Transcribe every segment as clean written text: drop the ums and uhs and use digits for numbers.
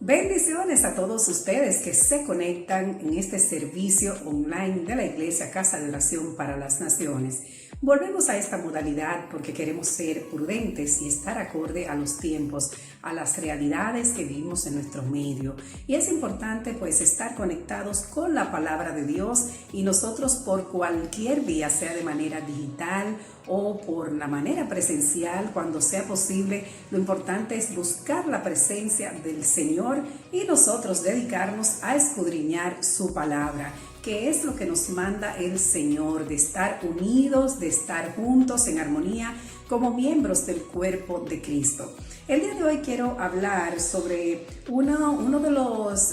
Bendiciones a todos ustedes que se conectan en este servicio online de la Iglesia Casa de Oración para las Naciones. Volvemos a esta modalidad porque queremos ser prudentes y estar acorde a los tiempos, a las realidades que vivimos en nuestro medio. Y es importante pues estar conectados con la palabra de Dios y nosotros por cualquier vía, sea de manera digital o por la manera presencial, cuando sea posible, lo importante es buscar la presencia del Señor y nosotros dedicarnos a escudriñar su palabra, que es lo que nos manda el Señor, de estar unidos, de estar juntos en armonía como miembros del cuerpo de Cristo. El día de hoy quiero hablar sobre uno de los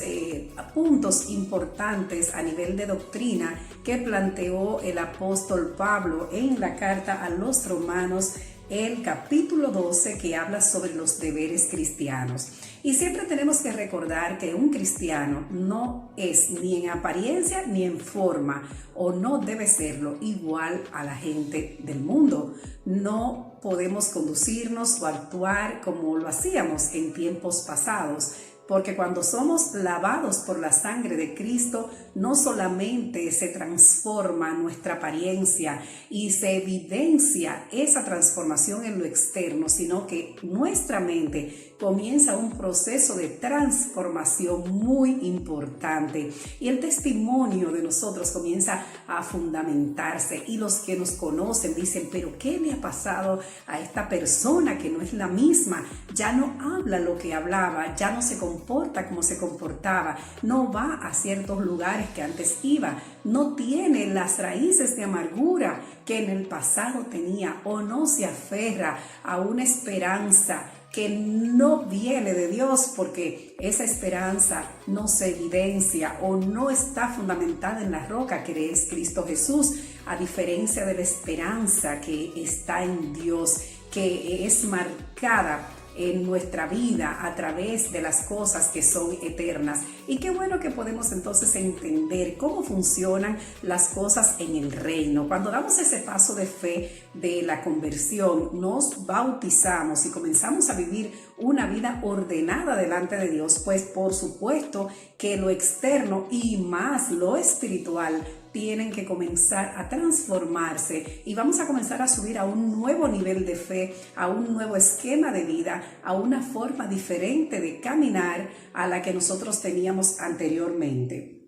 puntos importantes a nivel de doctrina que planteó el apóstol Pablo en la carta a los Romanos, el capítulo 12, que habla sobre los deberes cristianos. Y siempre tenemos que recordar que un cristiano no es ni en apariencia ni en forma, o no debe serlo, igual a la gente del mundo. No podemos conducirnos o actuar como lo hacíamos en tiempos pasados, porque cuando somos lavados por la sangre de Cristo, no solamente se transforma nuestra apariencia y se evidencia esa transformación en lo externo, sino que nuestra mente comienza un proceso de transformación muy importante y el testimonio de nosotros comienza a fundamentarse, y los que nos conocen dicen: pero ¿qué le ha pasado a esta persona que no es la misma? Ya no habla lo que hablaba, ya no se comporta como se comportaba, no va a ciertos lugares que antes iba, no tiene las raíces de amargura que en el pasado tenía, o no se aferra a una esperanza que no viene de Dios, porque esa esperanza no se evidencia o no está fundamentada en la roca que es Cristo Jesús, a diferencia de la esperanza que está en Dios, que es marcada en nuestra vida a través de las cosas que son eternas. Y qué bueno que podemos entonces entender cómo funcionan las cosas en el reino. Cuando damos ese paso de fe de la conversión, nos bautizamos y comenzamos a vivir una vida ordenada delante de Dios, pues por supuesto que lo externo y más lo espiritual tienen que comenzar a transformarse, y vamos a comenzar a subir a un nuevo nivel de fe, a un nuevo esquema de vida, a una forma diferente de caminar a la que nosotros teníamos anteriormente.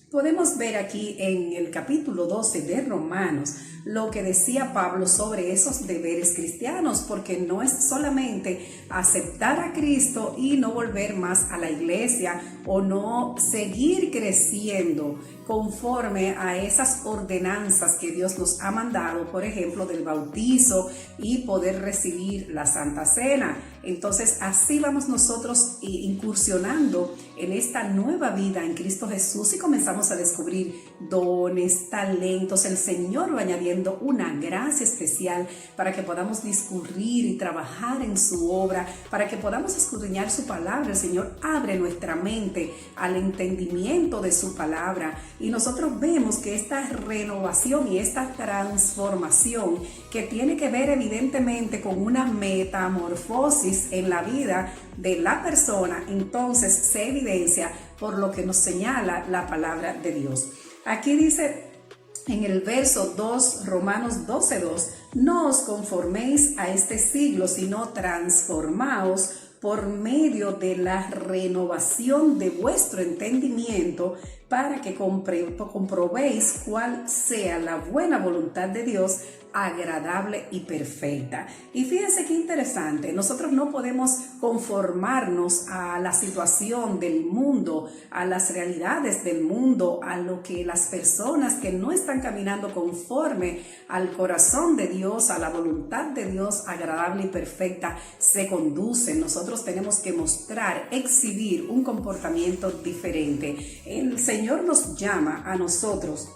Podemos ver aquí en el capítulo 12 de Romanos lo que decía Pablo sobre esos deberes cristianos, porque no es solamente aceptar a Cristo y no volver más a la iglesia o no seguir creciendo conforme a esas ordenanzas que Dios nos ha mandado, por ejemplo, del bautizo y poder recibir la Santa Cena. Entonces, así vamos nosotros incursionando en esta nueva vida en Cristo Jesús y comenzamos a descubrir dones, talentos. El Señor va añadiendo una gracia especial para que podamos discurrir y trabajar en su obra, para que podamos escudriñar su palabra. El Señor abre nuestra mente al entendimiento de su palabra, y nosotros vemos que esta renovación y esta transformación, que tiene que ver evidentemente con una metamorfosis en la vida de la persona, entonces se evidencia por lo que nos señala la palabra de Dios. Aquí dice en el verso 2, Romanos 12:2, no os conforméis a este siglo, sino transformaos por medio de la renovación de vuestro entendimiento, para que comprobéis cuál sea la buena voluntad de Dios, agradable y perfecta. Y fíjense qué interesante, nosotros no podemos conformarnos a la situación del mundo, a las realidades del mundo, a lo que las personas que no están caminando conforme al corazón de Dios, a la voluntad de Dios agradable y perfecta, se conducen. Nosotros tenemos que mostrar, exhibir un comportamiento diferente. El Señor nos llama a nosotros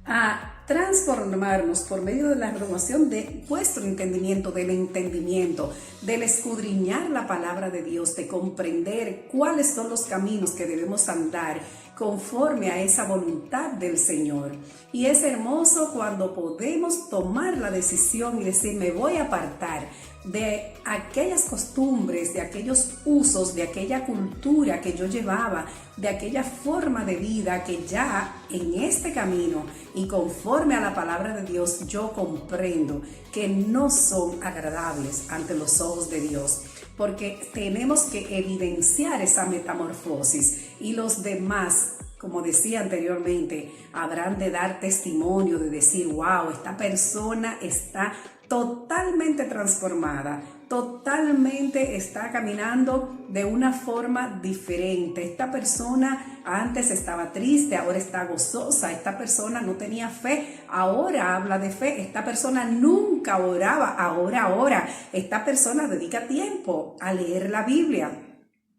a transformarnos por medio de la renovación de vuestro entendimiento, del escudriñar la palabra de Dios, de comprender cuáles son los caminos que debemos andar conforme a esa voluntad del Señor. Y es hermoso cuando podemos tomar la decisión y decir: me voy a apartar, de aquellas costumbres, de aquellos usos, de aquella cultura que yo llevaba, de aquella forma de vida que ya en este camino y conforme a la palabra de Dios yo comprendo que no son agradables ante los ojos de Dios. Porque tenemos que evidenciar esa metamorfosis y los demás, como decía anteriormente, habrán de dar testimonio, de decir, wow, esta persona está totalmente transformada, totalmente está caminando de una forma diferente. Esta persona antes estaba triste, ahora está gozosa. Esta persona no tenía fe, ahora habla de fe. Esta persona nunca oraba, ahora ora. Esta persona dedica tiempo a leer la Biblia,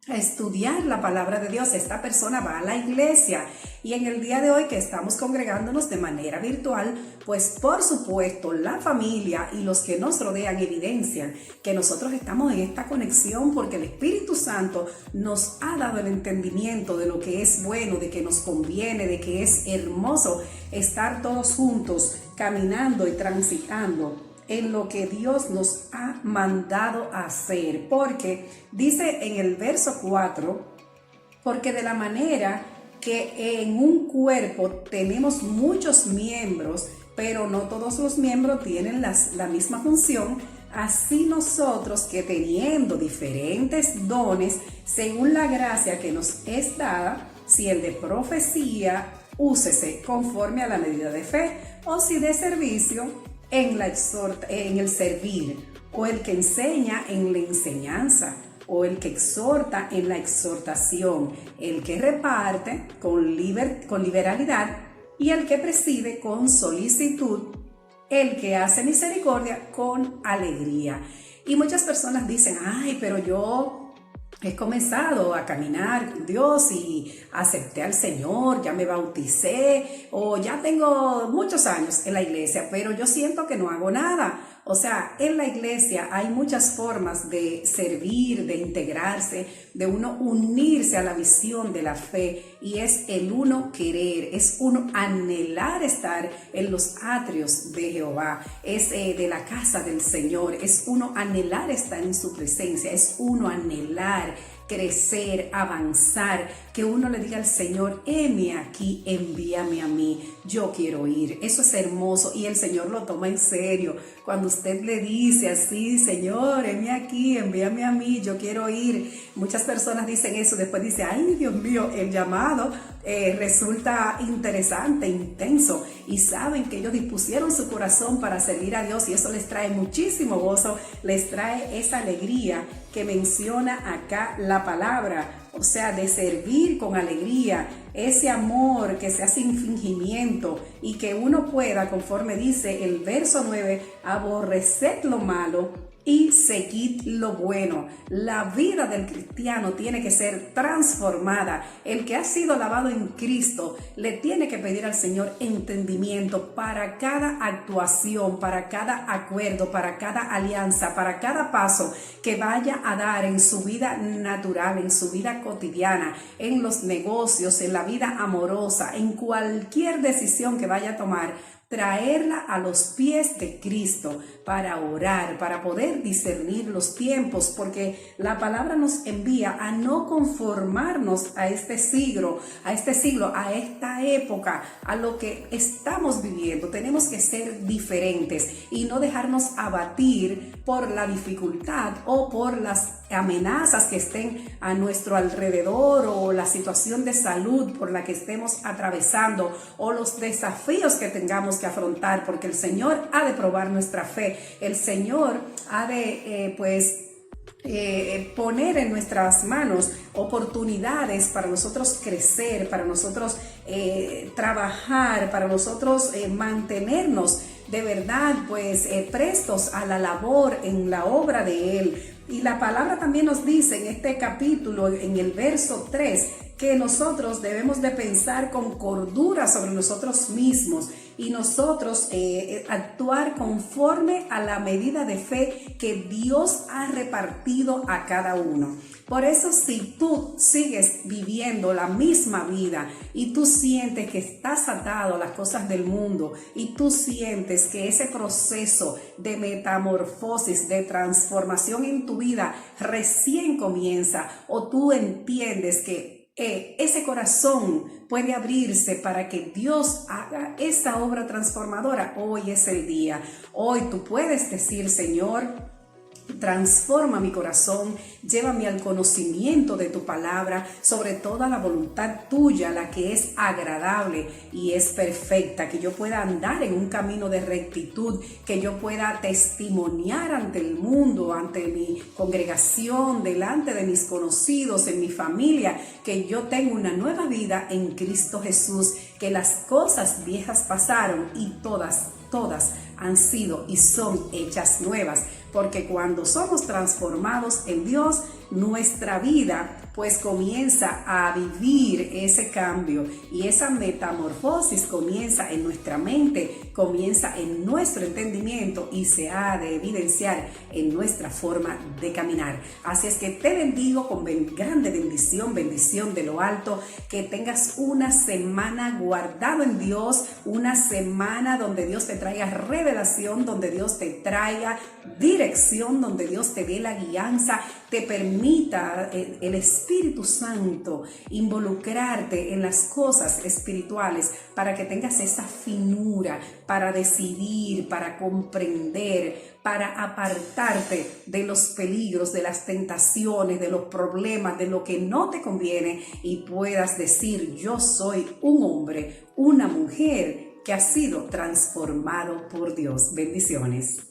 a estudiar la palabra de Dios. Esta persona va a la iglesia. Y en el día de hoy que estamos congregándonos de manera virtual, pues por supuesto la familia y los que nos rodean evidencian que nosotros estamos en esta conexión porque el Espíritu Santo nos ha dado el entendimiento de lo que es bueno, de que nos conviene, de que es hermoso estar todos juntos caminando y transitando en lo que Dios nos ha mandado a hacer. Porque dice en el verso 4, porque de la manera que en un cuerpo tenemos muchos miembros, pero no todos los miembros tienen la misma función, así nosotros que teniendo diferentes dones, según la gracia que nos es dada, si el de profecía, úsese conforme a la medida de fe, o si de servicio, en el servir, o el que enseña en la enseñanza, o el que exhorta en la exhortación, el que reparte con liberalidad, y el que preside con solicitud, el que hace misericordia con alegría. Y muchas personas dicen, ay, pero yo he comenzado a caminar con Dios y acepté al Señor, ya me bauticé o ya tengo muchos años en la iglesia, pero yo siento que no hago nada. O sea, en la iglesia hay muchas formas de servir, de integrarse, de uno unirse a la visión de la fe, y es el uno querer, es uno anhelar estar en los atrios de Jehová, es de la casa del Señor, es uno anhelar estar en su presencia, es uno anhelar crecer, avanzar, que uno le diga al Señor, heme aquí, envíame a mí, yo quiero ir. Eso es hermoso y el Señor lo toma en serio. Cuando usted le dice así, Señor, heme aquí, envíame a mí, yo quiero ir. Muchas personas dicen eso, después dicen, ay Dios mío, el llamado resulta interesante, intenso, y saben que ellos dispusieron su corazón para servir a Dios y eso les trae muchísimo gozo, les trae esa alegría que menciona acá la palabra, o sea, de servir con alegría, ese amor que sea sin fingimiento y que uno pueda, conforme dice el verso 9, aborreced lo malo y seguid lo bueno. La vida del cristiano tiene que ser transformada. El que ha sido lavado en Cristo le tiene que pedir al Señor entendimiento para cada actuación, para cada acuerdo, para cada alianza, para cada paso que vaya a dar en su vida natural, en su vida cotidiana, en los negocios, en la vida amorosa, en cualquier decisión que vaya a tomar. Traerla a los pies de Cristo para orar, para poder discernir los tiempos, porque la palabra nos envía a no conformarnos a este siglo, a esta época, a lo que estamos viviendo. Tenemos que ser diferentes y no dejarnos abatir por la dificultad o por las amenazas que estén a nuestro alrededor, o la situación de salud por la que estemos atravesando, o los desafíos que tengamos que afrontar, porque el Señor ha de probar nuestra fe. El Señor ha de poner en nuestras manos oportunidades para nosotros crecer, para nosotros trabajar, para nosotros mantenernos de verdad prestos a la labor en la obra de Él. Y la palabra también nos dice en este capítulo, en el verso 3, que nosotros debemos de pensar con cordura sobre nosotros mismos y nosotros actuar conforme a la medida de fe que Dios ha repartido a cada uno. Por eso si tú sigues viviendo la misma vida y tú sientes que estás atado a las cosas del mundo y tú sientes que ese proceso de metamorfosis, de transformación en tu vida recién comienza, o tú entiendes que ese corazón puede abrirse para que Dios haga esa obra transformadora, hoy es el día. Hoy tú puedes decir: Señor, transforma mi corazón, llévame al conocimiento de tu palabra, sobre toda la voluntad tuya, la que es agradable y es perfecta, que yo pueda andar en un camino de rectitud, que yo pueda testimoniar ante el mundo, ante mi congregación, delante de mis conocidos, en mi familia, que yo tengo una nueva vida en Cristo Jesús, que las cosas viejas pasaron y todas han sido y son hechas nuevas, porque cuando somos transformados en Dios, nuestra vida pues comienza a vivir ese cambio, y esa metamorfosis comienza en nuestra mente, comienza en nuestro entendimiento y se ha de evidenciar en nuestra forma de caminar. Así es que te bendigo con grande bendición de lo alto, que tengas una semana guardado en Dios, una semana donde Dios te traiga revelación, donde Dios te traiga dirección, donde Dios te dé la guianza, te permita el Espíritu Santo involucrarte en las cosas espirituales, para que tengas esa finura para decidir, para comprender, para apartarte de los peligros, de las tentaciones, de los problemas, de lo que no te conviene, y puedas decir: yo soy un hombre, una mujer que ha sido transformado por Dios. Bendiciones.